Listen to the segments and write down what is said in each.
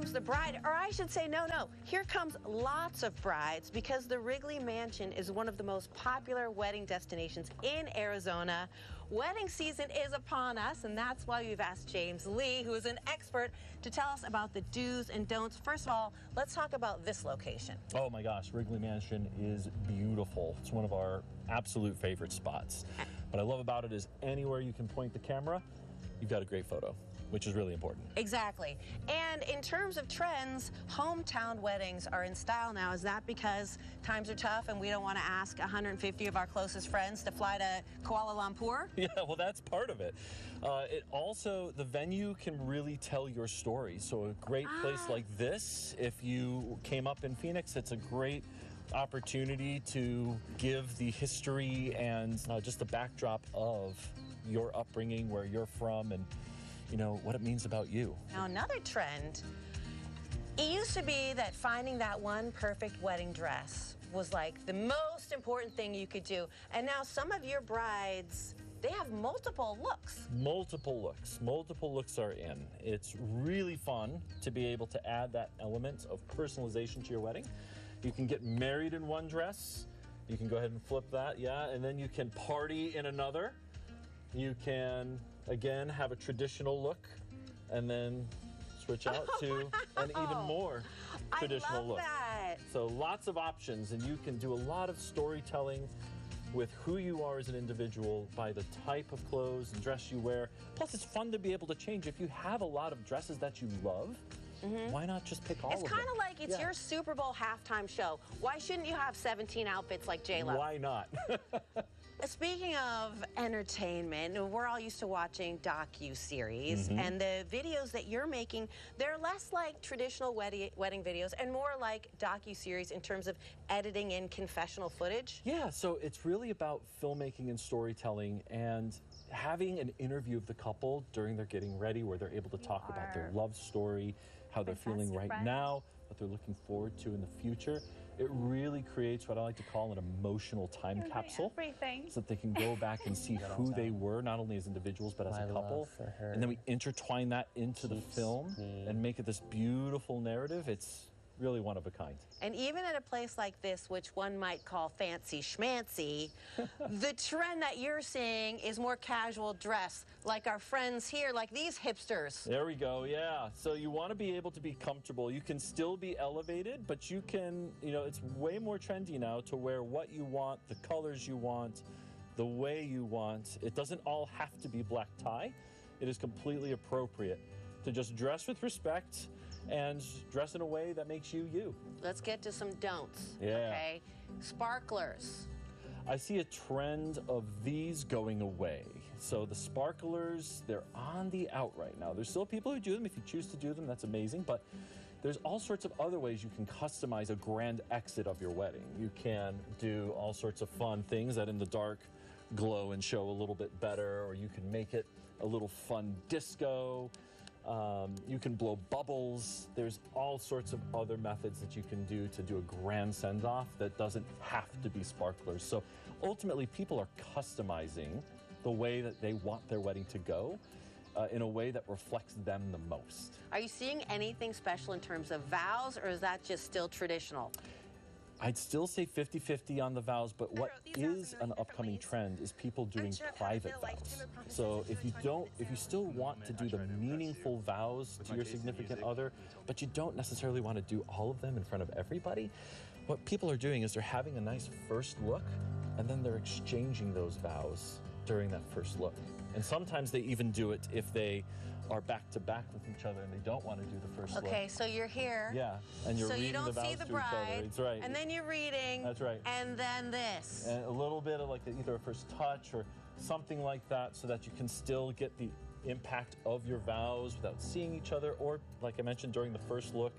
comes the bride, or I should say, no, here comes lots of brides, because the Wrigley Mansion is one of the most popular wedding destinations in Arizona. Wedding season is upon us, and that's why we've asked James Lee, who is an expert, to tell us about the do's and don'ts. First of all, let's talk about this location. Oh my gosh, Wrigley Mansion is beautiful. It's one of our absolute favorite spots. What I love about it is anywhere you can point the camera, you've got a great photo, which is really important. Exactly. And in terms of trends, hometown weddings are in style now. Is that because times are tough and we don't want to ask 150 of our closest friends to fly to Kuala Lumpur? Yeah, well, that's part of it. It also, the venue can really tell your story. So a great place like this, if you came up in Phoenix, it's a great opportunity to give the history and just the backdrop of your upbringing, where you're from, and you know what it means about you. Now, another trend, it used to be that finding that one perfect wedding dress was like the most important thing you could do. And now some of your brides, they have multiple looks. Multiple looks are in. It's really fun to be able to add that element of personalization to your wedding. You can get married in one dress. You can go ahead and flip that, yeah, and then you can party in another. You can, again, have a traditional look and then switch out to an even more traditional look. That. So lots of options, and you can do a lot of storytelling with who you are as an individual by the type of clothes and dress you wear. Plus, it's fun to be able to change. If you have a lot of dresses that you love, why not just pick all of them? It's kind of like it's your Super Bowl halftime show. Why shouldn't you have 17 outfits like J-Lo? Why not? Speaking of entertainment, we're all used to watching docu-series, and the videos that you're making, they're less like traditional wedding videos and more like docu-series in terms of editing in confessional footage. Yeah, so it's really about filmmaking and storytelling and having an interview of the couple during their getting ready, where they're able to talk about their love story, how they're feeling right now, what they're looking forward to in the future. It really creates what I like to call an emotional time capsule, so that they can go back and see who they were, not only as individuals, but as a couple. And then we intertwine that into the film and make it this beautiful narrative. It's really one of a kind. And even at a place like this, which one might call fancy schmancy, the trend that you're seeing is more casual dress, like our friends here, like these hipsters. There we go, yeah. So you want to be able to be comfortable. You can still be elevated, but you can, you know, it's way more trendy now to wear what you want, the colors you want, the way you want. It doesn't all have to be black tie. It is completely appropriate to just dress with respect and dress in a way that makes you you. Let's get to some don'ts, yeah. Okay? Sparklers. I see a trend of these going away. So the sparklers, they're on the out right now. There's still people who do them. If you choose to do them, that's amazing. But there's all sorts of other ways you can customize a grand exit of your wedding. You can do all sorts of fun things that in the dark glow and show a little bit better, or you can make it a little fun disco. You can blow bubbles. There's all sorts of other methods that you can do to do a grand send-off that doesn't have to be sparklers. So ultimately, people are customizing the way that they want their wedding to go in a way that reflects them the most. Are you seeing anything special in terms of vows, or is that just still traditional? I'd still say 50-50 on the vows, but what is an upcoming trend is people doing private vows. So if you still want to do the meaningful vows to your significant other, but you don't necessarily want to do all of them in front of everybody, what people are doing is they're having a nice first look, and then they're exchanging those vows during that first look. And sometimes they even do it if they are back to back with each other and they don't want to do the first look. Okay, so you're here. Yeah, and you're reading the vows to each other. So you don't see the bride. That's right. And then you're reading. That's right. And then this. And a little bit of like either a first touch or something like that, so that you can still get the impact of your vows without seeing each other, or like I mentioned during the first look,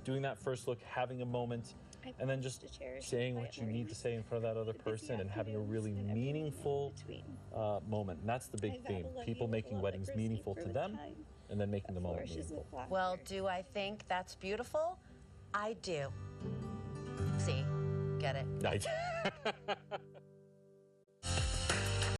doing that first look, having a moment, and then just saying what you need to say in front of that other person and having a really meaningful moment. And that's the big theme. People making weddings meaningful to them and then making the moment meaningful. Well, do I think that's beautiful? I do. See, get it?